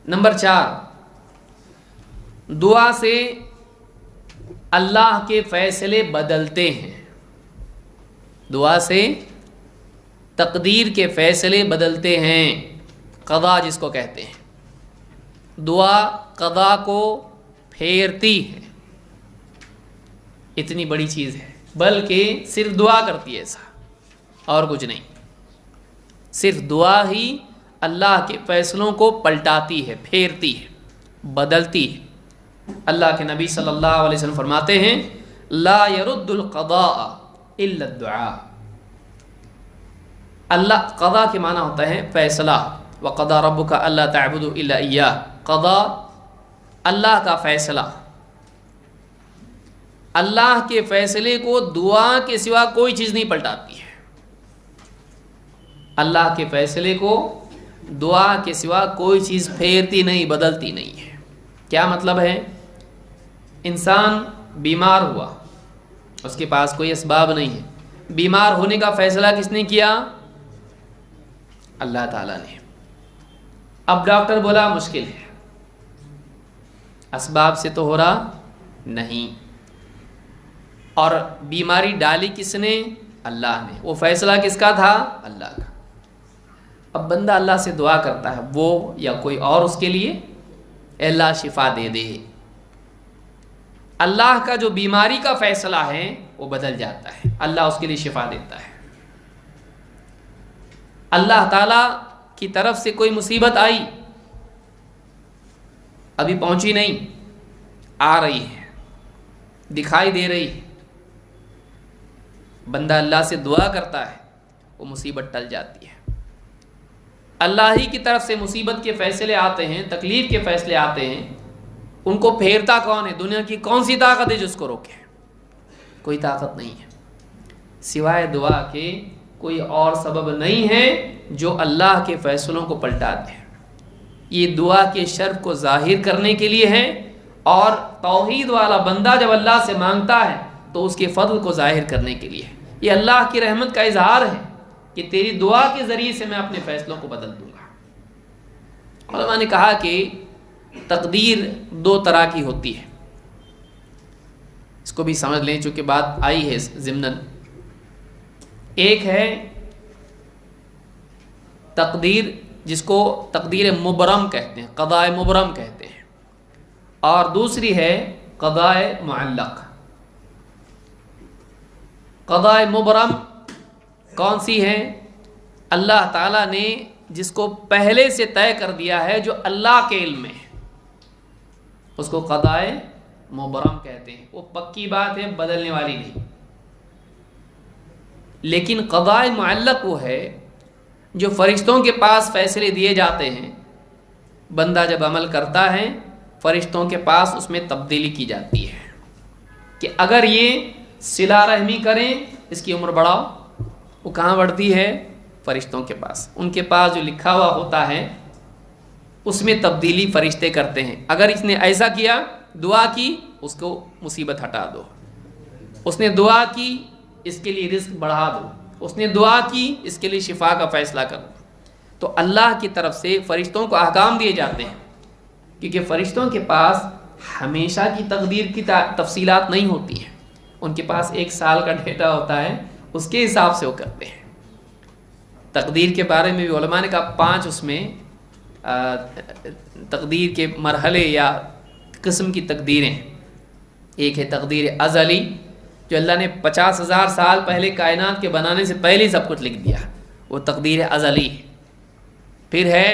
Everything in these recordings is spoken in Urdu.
نمبر 4، دعا سے اللہ کے فیصلے بدلتے ہیں. دعا سے تقدیر کے فیصلے بدلتے ہیں، قضا جس کو کہتے ہیں. دعا قضا کو پھیرتی ہے، اتنی بڑی چیز ہے. بلکہ صرف دعا کرتی ہے، ایسا اور کچھ نہیں. صرف دعا ہی اللہ کے فیصلوں کو پلٹاتی ہے، پھیرتی ہے، بدلتی ہے. اللہ کے نبی صلی اللہ علیہ وسلم فرماتے ہیں لا يرد القضاء الا الدعاء. اللہ قضا کے معنی ہوتا ہے فیصلہ. وقضى ربك الا تعبدوا الا اياه. قضا اللہ کا فیصلہ. اللہ کے فیصلے کو دعا کے سوا کوئی چیز نہیں پلٹاتی ہے. اللہ کے فیصلے کو دعا کے سوا کوئی چیز پھیرتی نہیں، بدلتی نہیں ہے. کیا مطلب ہے؟ انسان بیمار ہوا، اس کے پاس کوئی اسباب نہیں ہے. بیمار ہونے کا فیصلہ کس نے کیا؟ اللہ تعالیٰ نے. اب ڈاکٹر بولا مشکل ہے، اسباب سے تو ہو رہا نہیں، اور بیماری ڈالی کس نے؟ اللہ نے. وہ فیصلہ کس کا تھا؟ اللہ کا. اب بندہ اللہ سے دعا کرتا ہے، وہ یا کوئی اور اس کے لیے اے اللہ شفا دے دے. اللہ کا جو بیماری کا فیصلہ ہے وہ بدل جاتا ہے، اللہ اس کے لیے شفا دیتا ہے. اللہ تعالیٰ کی طرف سے کوئی مصیبت آئی، ابھی پہنچی نہیں، آ رہی ہے، دکھائی دے رہی ہے. بندہ اللہ سے دعا کرتا ہے، وہ مصیبت ٹل جاتی ہے. اللہ ہی کی طرف سے مصیبت کے فیصلے آتے ہیں، تکلیف کے فیصلے آتے ہیں. ان کو پھیرتا کون ہے؟ دنیا کی کون سی طاقت ہے جو اس کو روکے؟ کوئی طاقت نہیں ہے. سوائے دعا کے کوئی اور سبب نہیں ہے جو اللہ کے فیصلوں کو پلٹاتے ہیں. یہ دعا کے شرف کو ظاہر کرنے کے لیے ہے، اور توحید والا بندہ جب اللہ سے مانگتا ہے تو اس کے فضل کو ظاہر کرنے کے لیے ہے. یہ اللہ کی رحمت کا اظہار ہے کہ تیری دعا کے ذریعے سے میں اپنے فیصلوں کو بدل دوں گا. علماء نے کہا کہ تقدیر 2 طرح کی ہوتی ہے. اس کو بھی سمجھ لیں چونکہ بات آئی ہے ضمناً. ایک ہے تقدیر جس کو تقدیر مبرم کہتے ہیں، قضاء مبرم کہتے ہیں، اور دوسری ہے قضاء معلق. قضاء مبرم کون سی ہے؟ اللہ تعالیٰ نے جس کو پہلے سے طے کر دیا ہے، جو اللہ کے علم میں ہے، اس کو قضاء مبرم کہتے ہیں. وہ پکی بات ہے، بدلنے والی نہیں. لیکن قضاء معلق وہ ہے جو فرشتوں کے پاس فیصلے دیے جاتے ہیں. بندہ جب عمل کرتا ہے، فرشتوں کے پاس اس میں تبدیلی کی جاتی ہے کہ اگر یہ صلہ رحمی کریں، اس کی عمر بڑھاؤ. وہ کہاں بڑھتی ہے؟ فرشتوں کے پاس. ان کے پاس جو لکھا ہوا ہوتا ہے اس میں تبدیلی فرشتے کرتے ہیں. اگر اس نے ایسا کیا، دعا کی، اس کو مصیبت ہٹا دو. اس نے دعا کی، اس کے لیے رزق بڑھا دو. اس نے دعا کی، اس کے لیے شفا کا فیصلہ کر دو. تو اللہ کی طرف سے فرشتوں کو احکام دیے جاتے ہیں، کیونکہ فرشتوں کے پاس ہمیشہ کی تقدیر کی تفصیلات نہیں ہوتی ہیں. ان کے پاس 1 سال کا ڈیٹا ہوتا ہے، اس کے حساب سے وہ کرتے ہیں. تقدیر کے بارے میں بھی علماء نے کہا 5 اس میں تقدیر کے مرحلے یا قسم کی تقدیریں. ایک ہے تقدیر ازلی، جو اللہ نے 50,000 سال پہلے کائنات کے بنانے سے پہلے سب کچھ لکھ دیا، وہ تقدیر ازلی. پھر ہے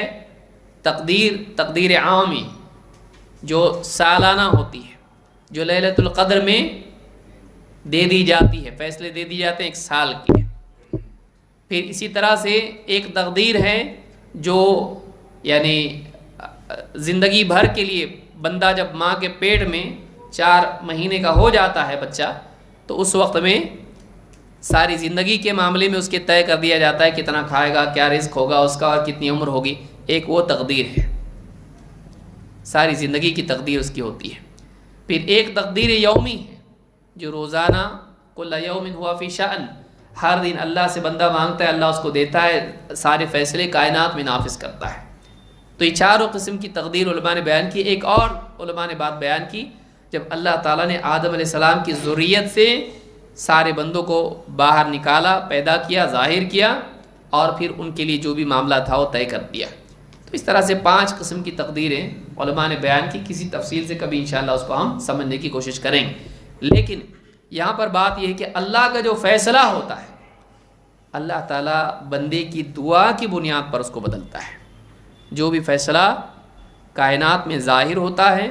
تقدیر عامی، جو سالانہ ہوتی ہے، جو لیلۃ القدر میں دے دی جاتی ہے، فیصلے دے دی جاتے ہیں 1 سال کے. پھر اسی طرح سے ایک تقدیر ہے جو یعنی زندگی بھر کے لیے، بندہ جب ماں کے پیٹ میں 4 مہینے کا ہو جاتا ہے بچہ، تو اس وقت میں ساری زندگی کے معاملے میں اس کے طے کر دیا جاتا ہے کتنا کھائے گا، کیا رزق ہوگا اس کا، اور کتنی عمر ہوگی. ایک وہ تقدیر ہے، ساری زندگی کی تقدیر اس کی ہوتی ہے. پھر ایک تقدیر یومی ہے، جو روزانہ کل یوم ہوا فی شأن، ہر دن اللہ سے بندہ مانگتا ہے، اللہ اس کو دیتا ہے، سارے فیصلے کائنات میں نافذ کرتا ہے. تو تو یہ چاروں قسم کی تقدیر علماء نے بیان کی. ایک اور علماء نے بات بیان کی، جب اللہ تعالیٰ نے آدم علیہ السلام کی ذریت سے سارے بندوں کو باہر نکالا، پیدا کیا، ظاہر کیا، اور پھر ان کے لیے جو بھی معاملہ تھا وہ طے کر دیا. تو اس طرح سے 5 قسم کی تقدیریں علماء نے بیان کی. کسی تفصیل سے کبھی انشاءاللہ اس کو ہم سمجھنے کی کوشش کریں گے. لیکن یہاں پر بات یہ ہے کہ اللہ کا جو فیصلہ ہوتا ہے، اللہ تعالیٰ بندے کی دعا کی بنیاد پر اس کو بدلتا ہے. جو بھی فیصلہ کائنات میں ظاہر ہوتا ہے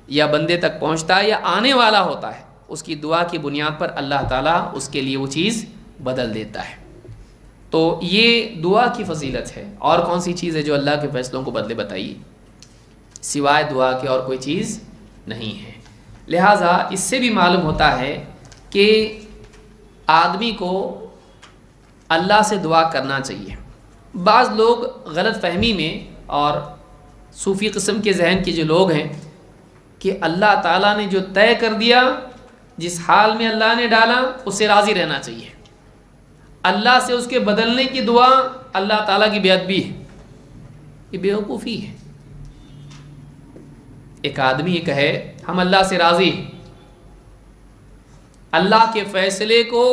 یا بندے تک پہنچتا ہے یا آنے والا ہوتا ہے، اس کی دعا کی بنیاد پر اللہ تعالیٰ اس کے لیے وہ چیز بدل دیتا ہے. تو یہ دعا کی فضیلت ہے. اور کون سی چیز ہے جو اللہ کے فیصلوں کو بدلے؟ بتائیے. سوائے دعا کے اور کوئی چیز نہیں ہے. لہٰذا اس سے بھی معلوم ہوتا ہے کہ آدمی کو اللہ سے دعا کرنا چاہیے. بعض لوگ غلط فہمی میں اور صوفی قسم کے ذہن کے جو لوگ ہیں کہ اللہ تعالیٰ نے جو طے کر دیا، جس حال میں اللہ نے ڈالا اس سے راضی رہنا چاہیے. اللہ سے اس کے بدلنے کی دعا اللہ تعالیٰ کی بے ادبی ہے، یہ بیوقوفی ہے. ایک آدمی یہ کہے ہم اللہ سے راضی ہیں، اللہ کے فیصلے کو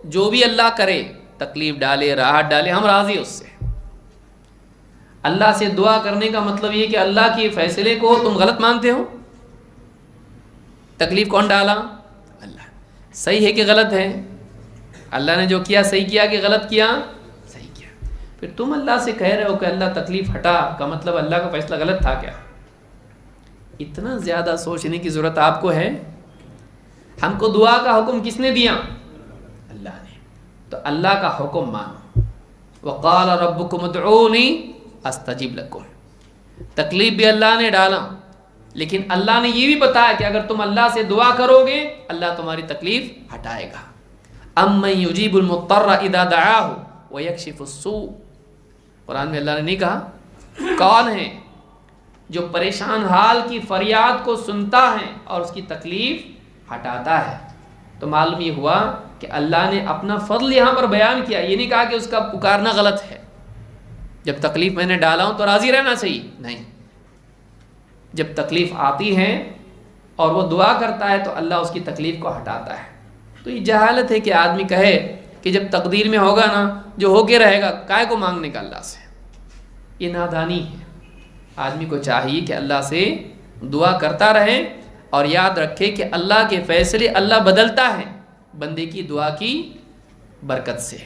جو بھی اللہ کرے، تکلیف ڈالے، راحت ڈالے، ہم راضی اس سے. اللہ سے دعا کرنے کا مطلب یہ کہ اللہ کے فیصلے کو تم غلط مانتے ہو. تکلیف کون ڈالا؟ اللہ. صحیح ہے کہ غلط ہے؟ اللہ نے جو کیا صحیح کیا کہ غلط کیا؟ صحیح کیا. پھر تم اللہ سے کہہ رہے ہو کہ اللہ تکلیف ہٹا، کا مطلب اللہ کا فیصلہ غلط تھا کیا؟ اتنا زیادہ سوچنے کی ضرورت آپ کو ہے؟ ہم کو دعا کا حکم کس نے دیا؟ اللہ نے. تو اللہ کا حکم مانو. وقال ربکم ادعونی استجب لکم. تکلیف بھی اللہ نے ڈالا، لیکن اللہ نے یہ بھی بتایا کہ اگر تم اللہ سے دعا کرو گے اللہ تمہاری تکلیف ہٹائے گا. امن یجیب المضطر اذا دعاہ ویکشف السوء. قرآن میں اللہ نے نہیں کہا کون ہے جو پریشان حال کی فریاد کو سنتا ہے اور اس کی تکلیف ہٹاتا ہے. تو معلوم یہ ہوا کہ اللہ نے اپنا فضل یہاں پر بیان کیا. یہ نہیں کہا کہ اس کا پکارنا غلط ہے. جب تکلیف میں نے ڈالا ہوں تو راضی رہنا چاہیے، نہیں. جب تکلیف آتی ہے اور وہ دعا کرتا ہے تو اللہ اس کی تکلیف کو ہٹاتا ہے. تو یہ جہالت ہے کہ آدمی کہے کہ جب تقدیر میں ہوگا نا جو ہو کے رہے گا، کائے کو مانگنے کا اللہ سے. یہ نادانی ہے. آدمی کو چاہیے کہ اللہ سے دعا کرتا رہے اور یاد رکھے کہ اللہ کے فیصلے اللہ بدلتا ہے بندے کی دعا کی برکت سے.